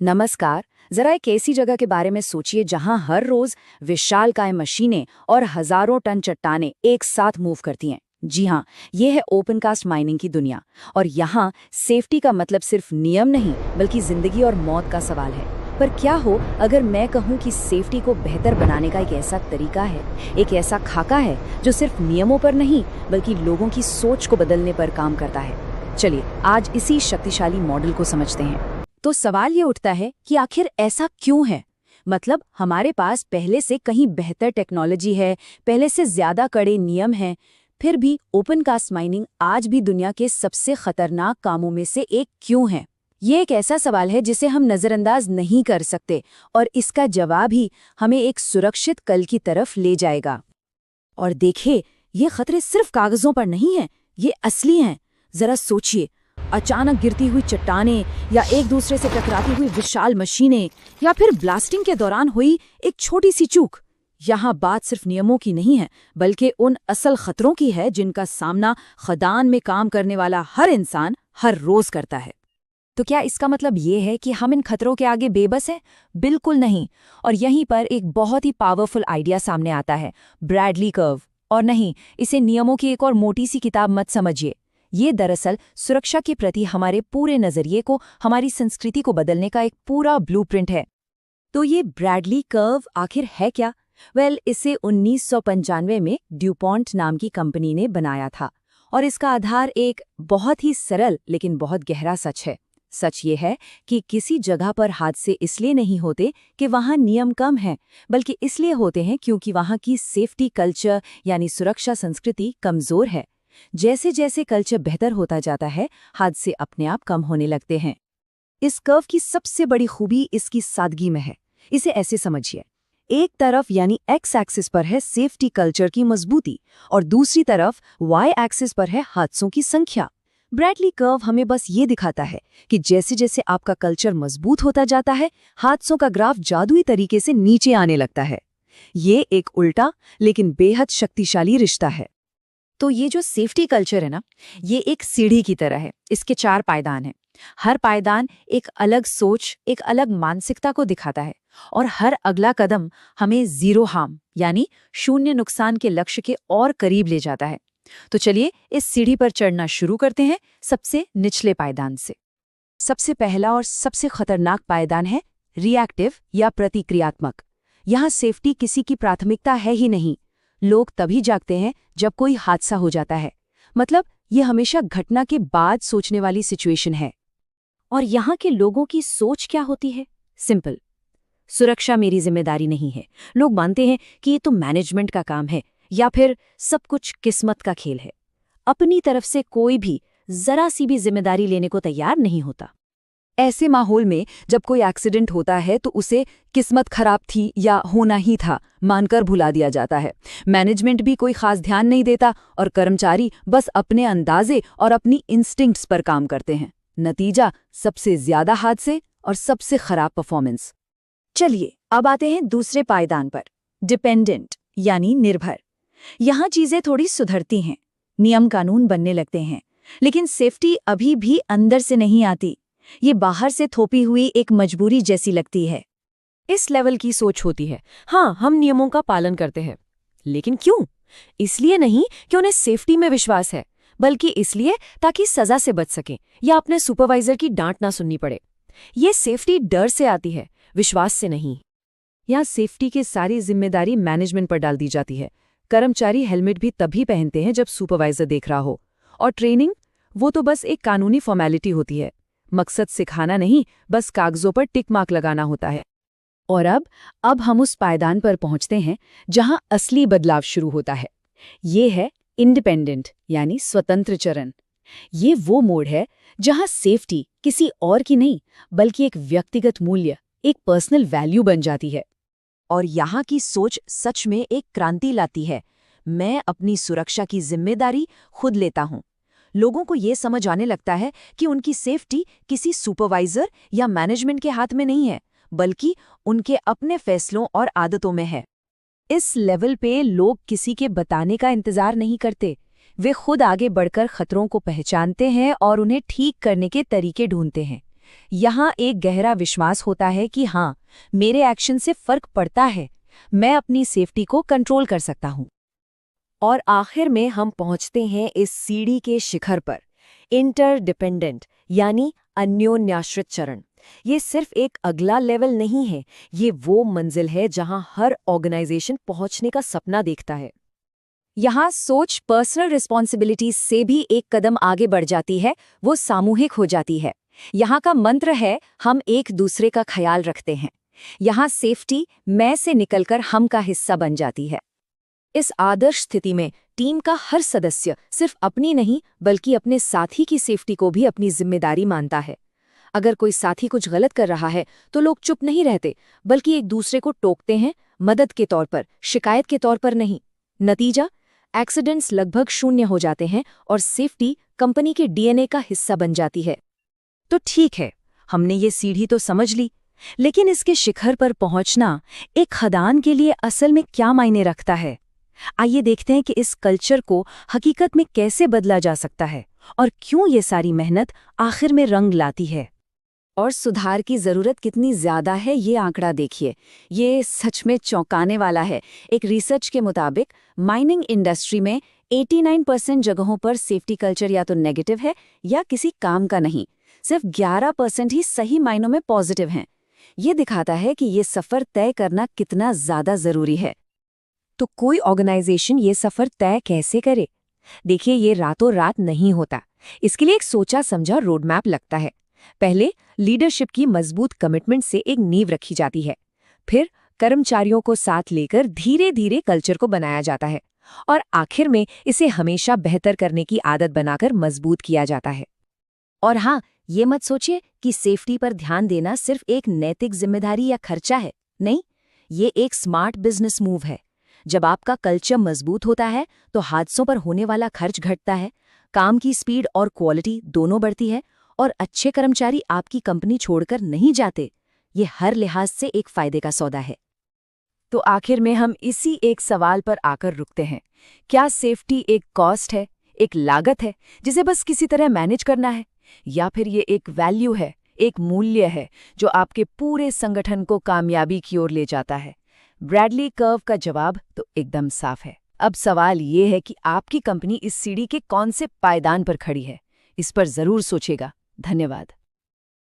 नमस्कार। जरा एक ऐसी जगह के बारे में सोचिए जहां हर रोज विशालकाय मशीनें और हजारों टन चट्टानें एक साथ मूव करती हैं। जी हाँ, ये है ओपन कास्ट माइनिंग की दुनिया। और यहाँ सेफ्टी का मतलब सिर्फ नियम नहीं बल्कि जिंदगी और मौत का सवाल है। पर क्या हो अगर मैं कहूँ कि सेफ्टी को बेहतर बनाने का एक ऐसा तरीका है, एक ऐसा खाका है जो सिर्फ नियमों पर नहीं बल्कि लोगों की सोच को बदलने पर काम करता है। चलिए आज इसी शक्तिशाली मॉडल को समझते हैं। तो सवाल ये उठता है कि आखिर ऐसा क्यों है। मतलब हमारे पास पहले से कहीं बेहतर टेक्नोलॉजी है, पहले से ज्यादा कड़े नियम हैं, फिर भी ओपन कास्ट माइनिंग आज भी दुनिया के सबसे खतरनाक कामों में से एक क्यों है। ये एक ऐसा सवाल है जिसे हम नजरअंदाज नहीं कर सकते और इसका जवाब ही हमें एक सुरक्षित कल की तरफ ले जाएगा। और देखिए, ये खतरे सिर्फ कागजों पर नहीं हैं, ये असली हैं। जरा सोचिए, अचानक गिरती हुई चट्टानें या एक दूसरे से टकराती हुई विशाल मशीनें या फिर ब्लास्टिंग के दौरान हुई एक छोटी सी चूक। यहाँ बात सिर्फ नियमों की नहीं है बल्कि उन असल खतरों की है जिनका सामना खदान में काम करने वाला हर इंसान हर रोज करता है। तो क्या इसका मतलब ये है कि हम इन खतरों के आगे बेबस हैं? बिल्कुल नहीं। और यहीं पर एक बहुत ही पावरफुल आइडिया सामने आता है, ब्रैडली कर्व। और नहीं, इसे नियमों की एक और मोटी सी किताब मत समझिए। ये दरअसल सुरक्षा के प्रति हमारे पूरे नजरिए को, हमारी संस्कृति को बदलने का एक पूरा ब्लूप्रिंट है। तो ये ब्रैडली कर्व आखिर है क्या? इसे 1995 में ड्यूपॉन्ट नाम की कंपनी ने बनाया था और इसका आधार एक बहुत ही सरल लेकिन बहुत गहरा सच है। सच ये है कि किसी जगह पर हादसे इसलिए नहीं होते कि वहाँ नियम कम हैं, बल्कि इसलिए होते हैं क्योंकि वहाँ की सेफ्टी कल्चर यानी सुरक्षा संस्कृति कमजोर है। जैसे जैसे कल्चर बेहतर होता जाता है, हादसे अपने आप कम होने लगते हैं। इस कर्व की सबसे बड़ी खूबी इसकी सादगी में है। इसे ऐसे समझिए, एक तरफ यानी एक्स एक्सिस पर है सेफ्टी कल्चर की मजबूती और दूसरी तरफ वाई एक्सिस पर है हादसों की संख्या। ब्रैडली कर्व हमें बस ये दिखाता है कि जैसे जैसे आपका कल्चर मजबूत होता जाता है, हादसों का ग्राफ जादुई तरीके से नीचे आने लगता है। ये एक उल्टा लेकिन बेहद शक्तिशाली रिश्ता है। तो ये जो सेफ्टी कल्चर है ना, ये एक सीढ़ी की तरह है। इसके 4 पायदान हैं। हर पायदान एक अलग सोच, एक अलग मानसिकता को दिखाता है और हर अगला कदम हमें जीरो हार्म यानी शून्य नुकसान के लक्ष्य के और करीब ले जाता है। तो चलिए इस सीढ़ी पर चढ़ना शुरू करते हैं सबसे निचले पायदान से। सबसे पहला और सबसे खतरनाक पायदान है रिएक्टिव या प्रतिक्रियात्मक। यहाँ सेफ्टी किसी की प्राथमिकता है ही नहीं। लोग तभी जागते हैं जब कोई हादसा हो जाता है। मतलब ये हमेशा घटना के बाद सोचने वाली सिचुएशन है। और यहाँ के लोगों की सोच क्या होती है? सिंपल, सुरक्षा मेरी जिम्मेदारी नहीं है। लोग मानते हैं कि ये तो मैनेजमेंट का काम है या फिर सब कुछ किस्मत का खेल है। अपनी तरफ से कोई भी जरा सी भी जिम्मेदारी लेने को तैयार नहीं होता। ऐसे माहौल में जब कोई एक्सीडेंट होता है तो उसे किस्मत खराब थी या होना ही था मानकर भुला दिया जाता है। मैनेजमेंट भी कोई खास ध्यान नहीं देता और कर्मचारी बस अपने अंदाजे और अपनी इंस्टिंक्ट्स पर काम करते हैं। नतीजा, सबसे ज्यादा हादसे और सबसे खराब परफॉर्मेंस। चलिए अब आते हैं दूसरे पायदान पर, डिपेंडेंट यानी निर्भर। यहाँ चीजें थोड़ी सुधरती हैं, नियम कानून बनने लगते हैं, लेकिन सेफ्टी अभी भी अंदर से नहीं आती। ये बाहर से थोपी हुई एक मजबूरी जैसी लगती है। इस लेवल की सोच होती है, हाँ हम नियमों का पालन करते हैं, लेकिन क्यों? इसलिए नहीं कि उन्हें सेफ्टी में विश्वास है, बल्कि इसलिए ताकि सजा से बच सकें या अपने सुपरवाइजर की डांट ना सुननी पड़े। ये सेफ्टी डर से आती है, विश्वास से नहीं। यहाँ सेफ्टी की सारी जिम्मेदारी मैनेजमेंट पर डाल दी जाती है। कर्मचारी हेलमेट भी तभी पहनते हैं जब सुपरवाइजर देख रहा हो, और ट्रेनिंग वो तो बस एक कानूनी फॉर्मेलिटी होती है। मकसद सिखाना नहीं, बस कागजों पर टिक मार्क लगाना होता है। और अब हम उस पायदान पर पहुंचते हैं जहां असली बदलाव शुरू होता है। ये है इंडिपेंडेंट यानी स्वतंत्र चरण। ये वो मोड़ है जहां सेफ्टी किसी और की नहीं बल्कि एक व्यक्तिगत मूल्य, एक पर्सनल वैल्यू बन जाती है। और यहाँ की सोच सच में एक क्रांति लाती है। मैं अपनी सुरक्षा की जिम्मेदारी खुद लेता हूँ। लोगों को ये समझ आने लगता है कि उनकी सेफ्टी किसी सुपरवाइजर या मैनेजमेंट के हाथ में नहीं है, बल्कि उनके अपने फैसलों और आदतों में है। इस लेवल पे लोग किसी के बताने का इंतजार नहीं करते। वे खुद आगे बढ़कर खतरों को पहचानते हैं और उन्हें ठीक करने के तरीके ढूंढते हैं। यहाँ एक गहरा विश्वास होता है कि हाँ, मेरे एक्शन से फर्क पड़ता है, मैं अपनी सेफ्टी को कंट्रोल कर सकता हूँ। और आखिर में हम पहुंचते हैं इस सीढ़ी के शिखर पर, इंटरडिपेंडेंट यानी अन्योन्याश्रित चरण। ये सिर्फ एक अगला लेवल नहीं है, ये वो मंजिल है जहां हर ऑर्गेनाइजेशन पहुंचने का सपना देखता है। यहाँ सोच पर्सनल रिस्पॉन्सिबिलिटी से भी एक कदम आगे बढ़ जाती है, वो सामूहिक हो जाती है। यहाँ का मंत्र है, हम एक दूसरे का ख्याल रखते हैं। यहाँ सेफ्टी मैं से निकलकर हम का हिस्सा बन जाती है। इस आदर्श स्थिति में टीम का हर सदस्य सिर्फ अपनी नहीं बल्कि अपने साथी की सेफ्टी को भी अपनी जिम्मेदारी मानता है। अगर कोई साथी कुछ गलत कर रहा है तो लोग चुप नहीं रहते, बल्कि एक दूसरे को टोकते हैं, मदद के तौर पर, शिकायत के तौर पर नहीं। नतीजा, एक्सीडेंट्स लगभग शून्य हो जाते हैं और सेफ्टी कंपनी के डीएनए का हिस्सा बन जाती है। तो ठीक है, हमने ये सीढ़ी तो समझ ली, लेकिन इसके शिखर पर पहुंचना एक खदान के लिए असल में क्या मायने रखता है? आइए देखते हैं कि इस कल्चर को हकीकत में कैसे बदला जा सकता है और क्यों ये सारी मेहनत आखिर में रंग लाती है। और सुधार की जरूरत कितनी ज्यादा है, ये आंकड़ा देखिए, ये सच में चौंकाने वाला है। एक रिसर्च के मुताबिक माइनिंग इंडस्ट्री में 89% जगहों पर सेफ्टी कल्चर या तो नेगेटिव है या किसी काम का नहीं, सिर्फ 11% ही सही मायनों में पॉजिटिव हैं। ये दिखाता है कि ये सफर तय करना कितना ज्यादा जरूरी है। तो कोई ऑर्गेनाइजेशन ये सफर तय कैसे करे? देखिए, ये रातों रात नहीं होता। इसके लिए एक सोचा समझा रोड मैप लगता है। पहले लीडरशिप की मजबूत कमिटमेंट से एक नींव रखी जाती है, फिर कर्मचारियों को साथ लेकर धीरे धीरे कल्चर को बनाया जाता है और आखिर में इसे हमेशा बेहतर करने की आदत बनाकर मजबूत किया जाता है। और हाँ, ये मत सोचिए कि सेफ्टी पर ध्यान देना सिर्फ एक नैतिक जिम्मेदारी या खर्चा है। नहीं, ये एक स्मार्ट बिजनेस मूव है। जब आपका कल्चर मजबूत होता है तो हादसों पर होने वाला खर्च घटता है, काम की स्पीड और क्वालिटी दोनों बढ़ती है और अच्छे कर्मचारी आपकी कंपनी छोड़कर नहीं जाते। ये हर लिहाज से एक फायदे का सौदा है। तो आखिर में हम इसी एक सवाल पर आकर रुकते हैं, क्या सेफ्टी एक कॉस्ट है, एक लागत है जिसे बस किसी तरह मैनेज करना है, या फिर ये एक वैल्यू है, एक मूल्य है जो आपके पूरे संगठन को कामयाबी की ओर ले जाता है? ब्रैडली कर्व का जवाब तो एकदम साफ है। अब सवाल ये है कि आपकी कंपनी इस सीढ़ी के कौन से पायदान पर खड़ी है। इस पर जरूर सोचेगा। धन्यवाद।